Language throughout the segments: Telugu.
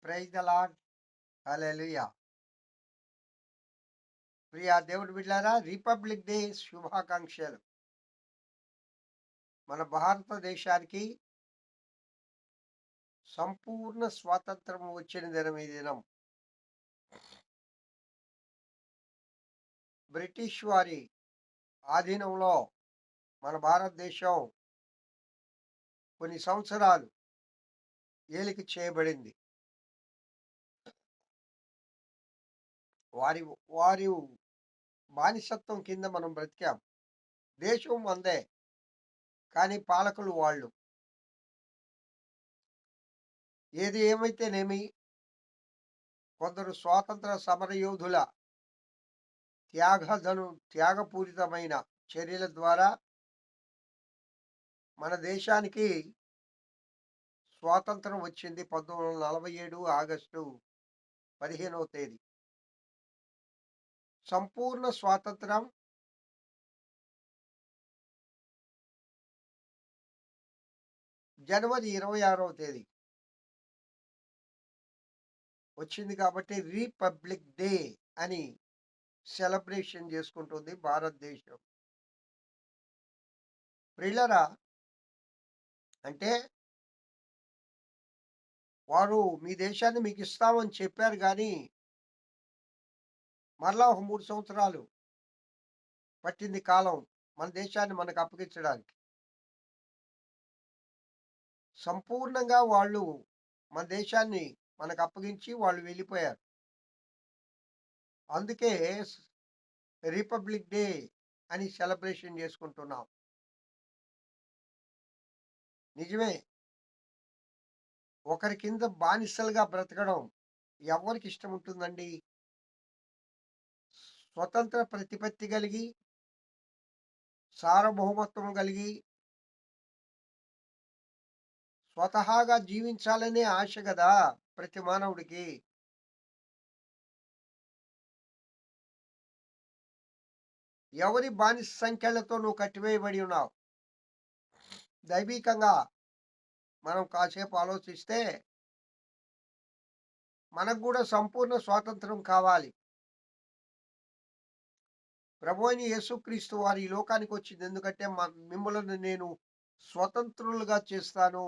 Praise the Lord. హల్లెలూయా. ప్రియ దేవుని బిడ్డలారా, రిపబ్లిక్ డే శుభాకాంక్షలు. మన భారతదేశానికి సంపూర్ణ స్వాతంత్రం వచ్చిన దినం ఈ దినం. బ్రిటిష్ వారి ఆధీనంలో మన భారతదేశం కొన్ని సంవత్సరాలు ఏలిక చేయబడింది. వారి వారి బానిసత్వం కింద మనం బ్రతికాం. దేశం మందే, కానీ పాలకులు వాళ్ళు. ఏది ఏమైతేనేమి, కొందరు స్వాతంత్ర సమరయోధుల త్యాగపూరితమైన చర్యల ద్వారా మన దేశానికి స్వాతంత్రం వచ్చింది. 1947 ఆగస్టు 15వ తేదీ. సంపూర్ణ స్వాతంత్రం జనవరి 26వ తేదీ వచ్చింది. కాబట్టి రిపబ్లిక్ డే అని సెలబ్రేషన్ చేసుకుంటుంది భారతదేశం. ప్రియులరా, అంటే వారు మీ దేశాన్ని మీకు ఇస్తామని చెప్పారు, కానీ మరలా ఒక 3 సంవత్సరాలు పట్టింది కాలం మన దేశాన్ని మనకు అప్పగించడానికి. సంపూర్ణంగా వాళ్ళు మన దేశాన్ని మనకు అప్పగించి వాళ్ళు వెళ్ళిపోయారు. అందుకే రిపబ్లిక్ డే అని సెలబ్రేషన్ చేసుకుంటున్నాం. నిజమే, ఒకరి కింద బానిసలుగా బ్రతకడం ఎవరికి ఇష్టం ఉంటుందండి? స్వతంత్ర ప్రతిపత్తి కలిగి, సార్వభౌమత్వం కలిగి, స్వతహాగా జీవించాలనే ఆశ కదా ప్రతి మానవుడికి. ఎవరి బానిస సంఖ్యలతో నువ్వు కట్టివేయబడి ఉన్నావు? దైవికంగా మనం కాసేపు ఆలోచిస్తే మనకు కూడా సంపూర్ణ స్వాతంత్రం కావాలి. ప్రభు అయిన యేసుక్రీస్తు వారు ఈ లోకానికి వచ్చింది ఎందుకంటే మిమ్మల్ని నేను స్వతంత్రులుగా చేస్తాను.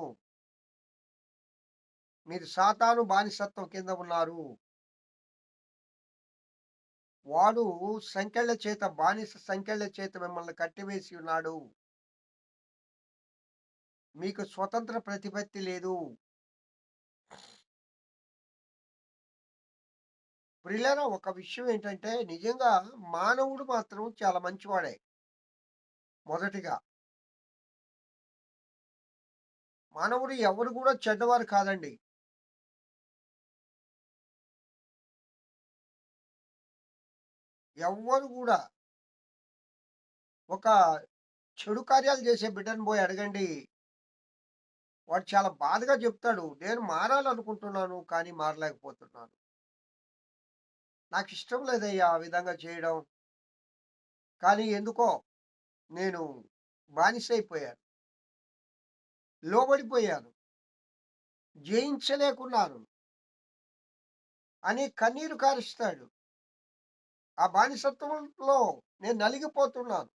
మీరు సాతాను బానిసత్వం కింద ఉన్నారు. వాడు బానిస సంకెళ్ళ చేత మిమ్మల్ని కట్టివేసి ఉన్నాడు. మీకు స్వతంత్ర ప్రతిపత్తి లేదు. ప్రియులారా, ఒక విషయం ఏంటంటే, నిజంగా మానవుడు మాత్రం చాలా మంచివాడే. మొదటిగా మానవుడు ఎవరు కూడా చెడ్డవారు కాదండి. ఎవ్వరు కూడా ఒక చెడు కార్యాలు చేసే బిడ్డను పోయి అడగండి, వాడు చాలా బాధగా చెప్తాడు, నేను మారాలనుకుంటున్నాను కానీ మారలేకపోతున్నాను. నాకు ఇష్టం లేదయ్యా ఆ విధంగా చేయడం, కానీ ఎందుకో నేను బానిసైపోయాను, లోబడిపోయాను, జయించలేకున్నాను అని కన్నీరు కారుస్తాడు. ఆ బానిసత్వంలో నేను నలిగిపోతున్నాను.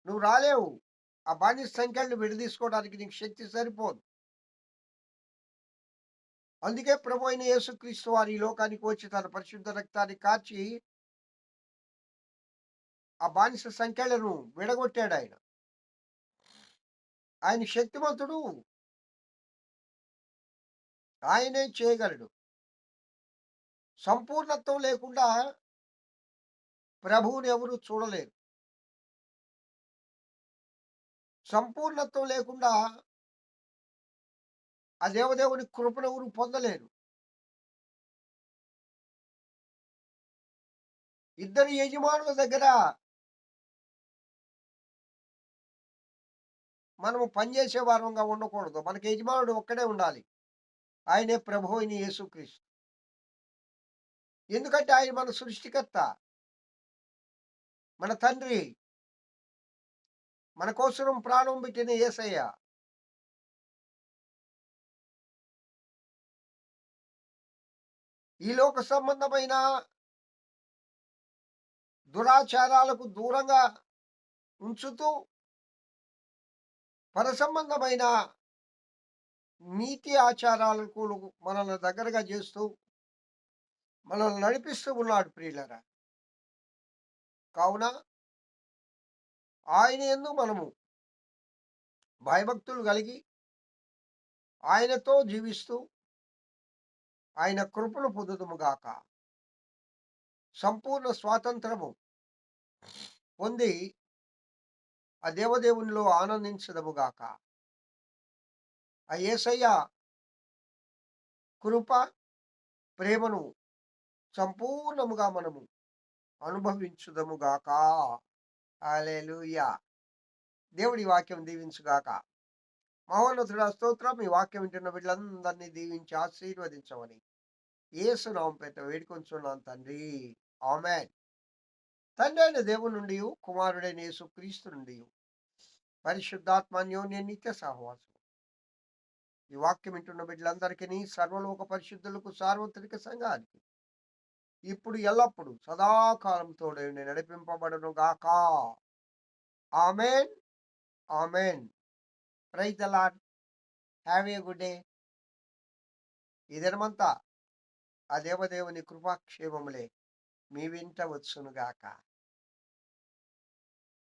నువ్వు రాలేవు. ఆ బానిస సంఖ్యలను విడదీసుకోవడానికి నీకు శక్తి సరిపోదు. అందుకే ప్రభు అయిన యేసుక్రీస్తు వారు ఈ లోకానికి వచ్చి తన పరిశుద్ధ రక్తాన్ని కార్చి ఆ బానిస సంఖ్యలను విడగొట్టాడు. ఆయన శక్తిమంతుడు, ఆయనే చేయగలడు. సంపూర్ణత్వం లేకుండా ప్రభువుని ఎవరు చూడలేరు. సంపూర్ణత్వం లేకుండా ఆ దేవదేవుని కృపను ఎవరు పొందలేరు. ఇద్దరు యజమానుల దగ్గర మనము పనిచేసే వారంగా ఉండకూడదు. మనకి యజమానుడు ఒక్కడే ఉండాలి. ఆయనే ప్రభు అయిన యేసుక్రీస్తు. ఎందుకంటే ఆయన మన సృష్టికర్త, మన తండ్రి, మన కోసం ప్రాణం పెట్టిన యేసయ్య. ఈ లోక సంబంధమైన దురాచారాలకు దూరంగా ఉంచుతూ, పరసంబంధమైన నీతి ఆచారాలకు మనల్ని దగ్గరగా చేస్తూ, మనల్ని నడిపిస్తూ ఉన్నాడు ప్రియులారా. కావున ఆయన యందు మనము భయభక్తులు కలిగి, ఆయనతో జీవిస్తూ, ఆయన కృపను పొందుదుముగాక. సంపూర్ణ స్వాతంత్రము పొంది ఆ దేవదేవునిలో ఆనందించదముగాక. ఆ యేసయ్య కృప, ప్రేమను సంపూర్ణముగా మనము అనుభవించుదముగాక. హల్లెలూయా! దేవుడి వాక్యం దీవించుగాక. మహోన్నతుడా స్తోత్రం. ఈ వాక్యం వింటున్న బిడ్డలందరినీ దీవించి ఆశీర్వదించమని యేసు నామం పేరిట వేడుకొంచున్నాను తండ్రి. ఆమేన్. తండ్రి అయిన దేవుని నుండి, కుమారుడైన యేసుక్రీస్తు నుండి, పరిశుద్ధాత్మ అన్యోన్య నిత్య సహవాసం ఈ వాక్యం వింటున్న బిడ్డలందరికీ, సర్వలోక పరిశుద్ధులకు, సార్వత్రిక సంఘానికి ఇప్పుడు ఎల్లప్పుడు సదాకాలం తోడై ఉండి నడిపింపబడును గాక. Amen. Amen. Praise the Lord. Have a good day. ఈ దినమంతా ఆ దేవదేవుని కృపాక్షేమములే మీ వెంట వచ్చును గాక.